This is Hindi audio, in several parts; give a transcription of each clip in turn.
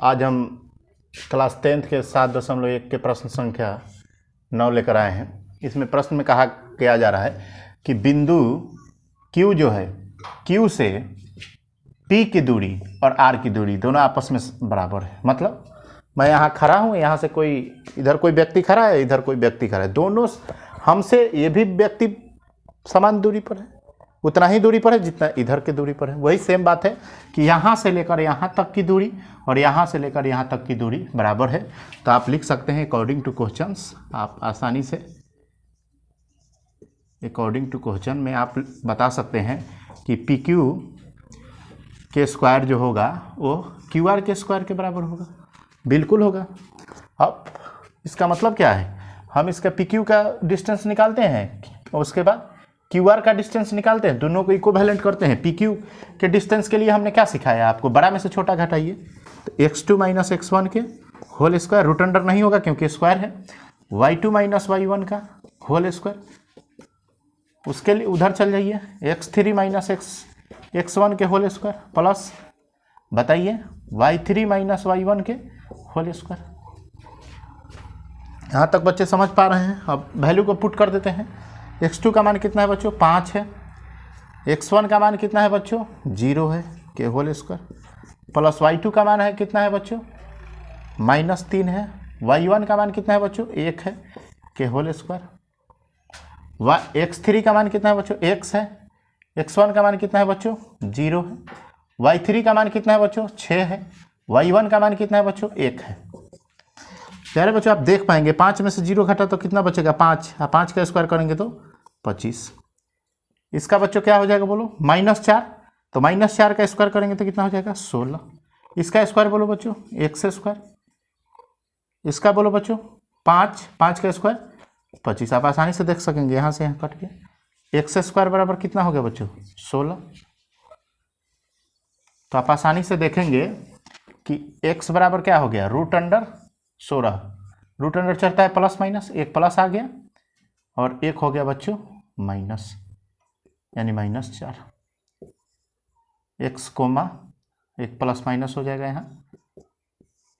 आज हम क्लास 10th के 7.1 के प्रश्न संख्या 9 लेकर आए हैं। इसमें प्रश्न में कहा किया जा रहा है कि बिंदु Q जो है Q से P की दूरी और R की दूरी दोनों आपस में बराबर है। मतलब मैं यहाँ खड़ा हूँ, यहाँ से कोई इधर कोई व्यक्ति खड़ा है, इधर कोई व्यक्ति खड़ा है, दोनों हमसे ये भी व्यक्ति समान दूरी पर है, उतना ही दूरी पर है जितना इधर की दूरी पर है। वही सेम बात है कि यहाँ से लेकर यहाँ तक की दूरी और यहाँ से लेकर यहाँ तक की दूरी बराबर है। तो आप लिख सकते हैं अकॉर्डिंग टू क्वेश्चंस, आप आसानी से अकॉर्डिंग टू क्वेश्चन में आप बता सकते हैं कि पी क्यू के स्क्वायर जो होगा वो क्यू आर के स्क्वायर के बराबर होगा। बिल्कुल होगा। अब इसका मतलब क्या है, हम इसका पी क्यू का डिस्टेंस निकालते हैं, उसके बाद क्यू आर का डिस्टेंस निकालते हैं, दोनों को इक्विवेलेंट करते हैं। पी क्यू के डिस्टेंस के लिए हमने क्या सिखाया आपको, बड़ा में से छोटा घटाइए। तो x2 माइनस x1 के होल स्क्वायर, रूट अंडर नहीं होगा क्योंकि स्क्वायर है, y2 माइनस y1 का होल स्क्वायर, उसके लिए उधर चल जाइए, x3 माइनस x1 के होल स्क्वायर प्लस बताइए y3 माइनस y1 के होल स्क्वायर। यहाँ तक बच्चे समझ पा रहे हैं। अब वैल्यू को पुट कर देते हैं। x2 का मान कितना है बच्चों, 5 है। x1 का मान कितना है बच्चों, 0 है के होल स्क्वायर प्लस y2 का मान है कितना है बच्चों, -3 है। y1 का मान कितना है बच्चों, 1 है के होल स्क्वायर। x3 का मान कितना है बच्चों, x है। x1 का मान कितना है बच्चों, 0 है। y3 का मान कितना है बच्चों, 6 है। y1 का मान कितना है बच्चों, 1 है। प्यारे बच्चों आप देख पाएंगे 5 में से 0 घटा तो कितना बचेगा, 5। 5 का स्क्वायर करेंगे तो 25। इसका बच्चों क्या हो जाएगा बोलो, -4। तो -4 का स्क्वायर करेंगे तो कितना हो जाएगा, 16। इसका स्क्वायर बोलो बच्चों, x स्क्वायर। इसका बोलो बच्चों 5 का स्क्वायर 25। आप आसानी से देख सकेंगे, यहाँ से यहाँ कट के x स्क्वायर बराबर कितना हो गया बच्चों, 16। तो आप आसानी से देखेंगे कि x बराबर क्या हो गया, रूट अंडर 16। रूट अंडर चलता है प्लस माइनस, एक प्लस आ गया और एक हो गया बच्चों माइनस, यानी -4। x कोमा एक प्लस माइनस हो जाएगा यहाँ,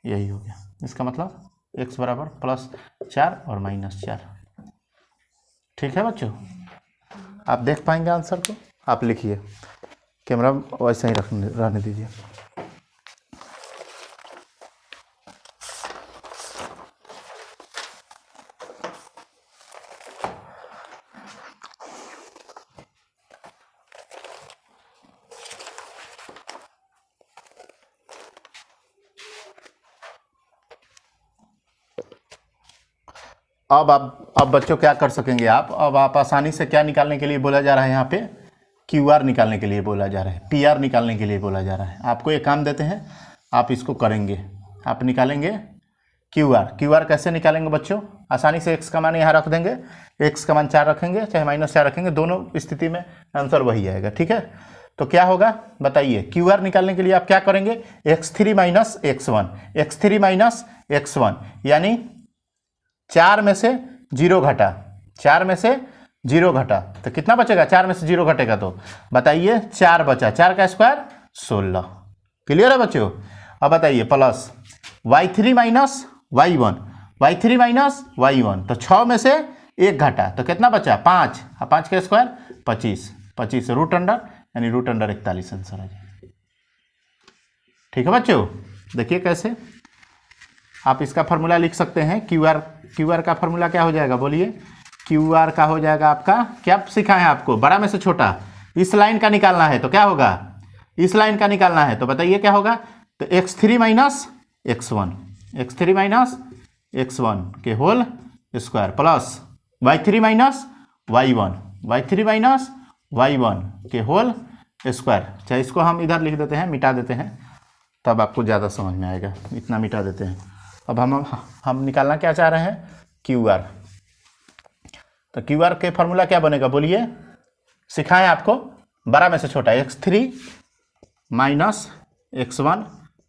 यही हो गया। इसका मतलब x बराबर +4 और -4। ठीक है बच्चों, आप देख पाएंगे आंसर को। आप लिखिए, कैमरा वैसे ही रहने दीजिए। अब बच्चों क्या कर सकेंगे आप, अब आप आसानी से क्या निकालने के लिए बोला जा रहा है, यहाँ पे क्यू आर निकालने के लिए बोला जा रहा है, पी आर निकालने के लिए बोला जा रहा है। आपको एक काम देते हैं, आप इसको करेंगे, आप निकालेंगे क्यू आर। क्यू आर कैसे निकालेंगे बच्चों, आसानी से x का मान यहाँ रख देंगे, x का मान 4 रखेंगे चाहे -4 रखेंगे, दोनों स्थिति में आंसर वही आएगा। ठीक है, तो क्या होगा बताइए, क्यू आर निकालने के लिए आप क्या करेंगे, x3 minus x1, x3 minus x1, यानी 4 में से 0 घटा, 4 में से 0 घटा तो कितना बचेगा, 4 में से 0 घटेगा तो बताइए 4 बचा, 4 का स्क्वायर 16। क्लियर है बच्चों। अब बताइए plus y3 minus y1, y3 minus y1, तो 6 में से 1 घटा तो कितना बचा, 5। 5 का स्क्वायर 25, 25 रूट अंडर, यानी रूट अंडर 41 आंसर आ जाएगा। ठीक है बच्चों, देखिए कैसे आप इसका फॉर्मूला लिख सकते हैं। क्यू आर का फॉर्मूला क्या हो जाएगा बोलिए, क्यू आर का हो जाएगा आपका, क्या सिखाएं आपको, बड़ा में से छोटा इस लाइन का निकालना है तो क्या होगा, इस लाइन का निकालना है तो बताइए क्या होगा, तो x3 minus x1, x3 minus x1 के whole square plus y3 minus y1, y3 minus y1 के होल स्क्वायर। चाहे इसको हम इधर लिख देते हैं, मिटा देते हैं, तब आपको ज़्यादा समझ में आएगा। इतना मिटा देते हैं। अब हम निकालना क्या चाह रहे हैं, क्यू आर। तो क्यू आर के फॉर्मूला क्या बनेगा बोलिए, सिखाएं आपको, बड़ा में से छोटा x3 माइनस x1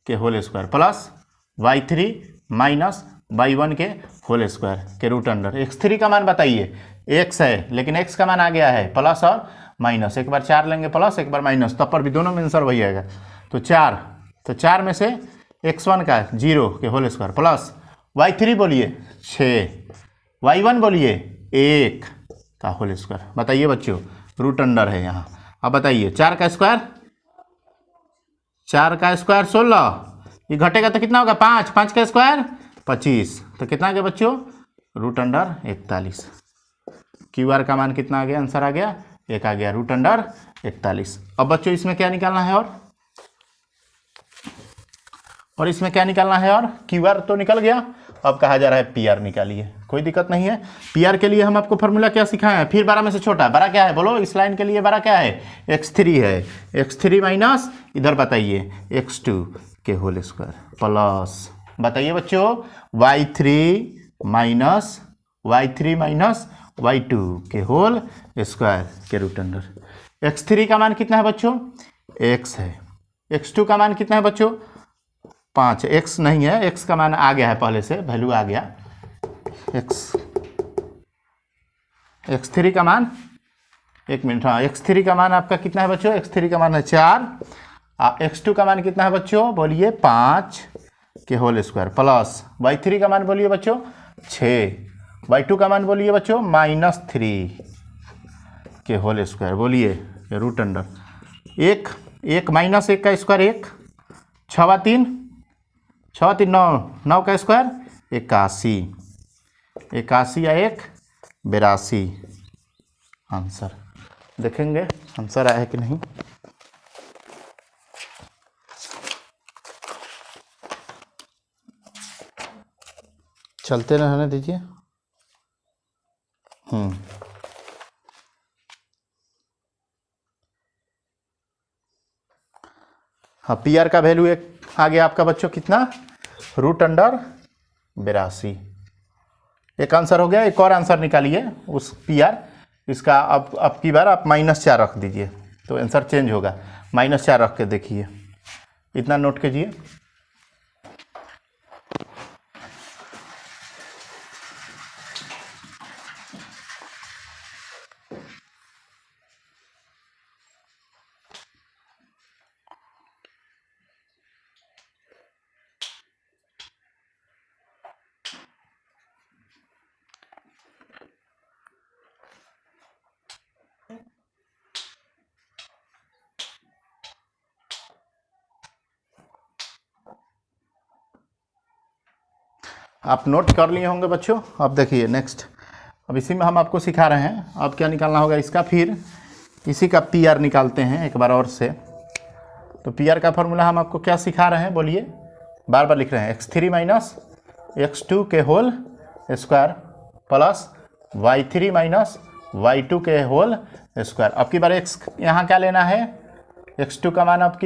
के whole square plus y3 minus y1 के होल स्क्वायर के रूट अंडर। x3 का मान बताइए, x है लेकिन x का मान आ गया है प्लस और माइनस, एक बार 4 लेंगे प्लस, एक बार माइनस, तब पर भी दोनों में आंसर वही आएगा। तो 4 में से x1 का 0 के होल स्क्वायर प्लस y3 बोलिए 6, y1 बोलिए 1 का होल स्क्वायर। बताइए बच्चों, रूट अंडर है यहाँ। अब बताइए 4 का स्क्वायर 16, ये घटेगा तो कितना होगा 5, 5 का स्क्वायर 25, तो कितना आ गया बच्चों रूट अंडर 41। क्यू आर का मान कितना आ गया, आंसर आ गया 1 आ गया, रूट अंडर 41। अब बच्चों इसमें क्या निकालना है और इसमें क्या निकालना है, और क्यू आर तो निकल गया, अब कहा जा रहा है पी आर निकालिए। कोई दिक्कत नहीं है। पी आर के लिए हम आपको फॉर्मूला क्या सिखाए हैं, फिर 12 में से छोटा बड़ा क्या है बोलो, इस लाइन के लिए बड़ा क्या है x3 है, x3 माइनस इधर बताइए x2 के होल स्क्वायर प्लस बताइए बच्चों y3 माइनस y2 के होल स्क्वायर के रूट अंडर। x3 का मान कितना है बच्चों x है, x2 का मान कितना है बच्चों 5, x नहीं है, x का मान आ गया है पहले से, वैल्यू आ गया। x3 का मान 1 मिनट, हाँ x3 का मान आपका कितना है बच्चों, x3 का मान है 4, x2 का मान कितना है बच्चों बोलिए 5 के होल स्क्वायर प्लस y3 का मान बोलिए बच्चों 6, y2 का मान बोलिए बच्चों -3 के होल स्क्वायर। बोलिए रूट अंडर 1 माइनस 1 का स्क्वायर 1, 6 3 9 का स्क्वायर 81, 81 या 1 82। आंसर देखेंगे आंसर आया है कि नहीं। चलते रहने दीजिए। हाँ पी आर का वैल्यू एक आ गया आपका बच्चों कितना रूट अंडर 82। एक आंसर हो गया, एक और आंसर निकालिए उस पी आर इसका। अब की बार आप -4 रख दीजिए तो आंसर चेंज होगा। -4 रख के देखिए, इतना नोट कीजिए। आप नोट कर लिए होंगे बच्चों। अब देखिए नेक्स्ट, अब इसी में हम आपको सिखा रहे हैं अब क्या निकालना होगा इसका, फिर इसी का पी आर निकालते हैं एक बार और से। तो पी आर का फॉर्मूला हम आपको क्या सिखा रहे हैं बोलिए, बार बार लिख रहे हैं x3 माइनस x2 के whole square plus y3 minus y2 के होल स्क्वायर। अब की बार x यहाँ क्या लेना है, x2 का मान आपकी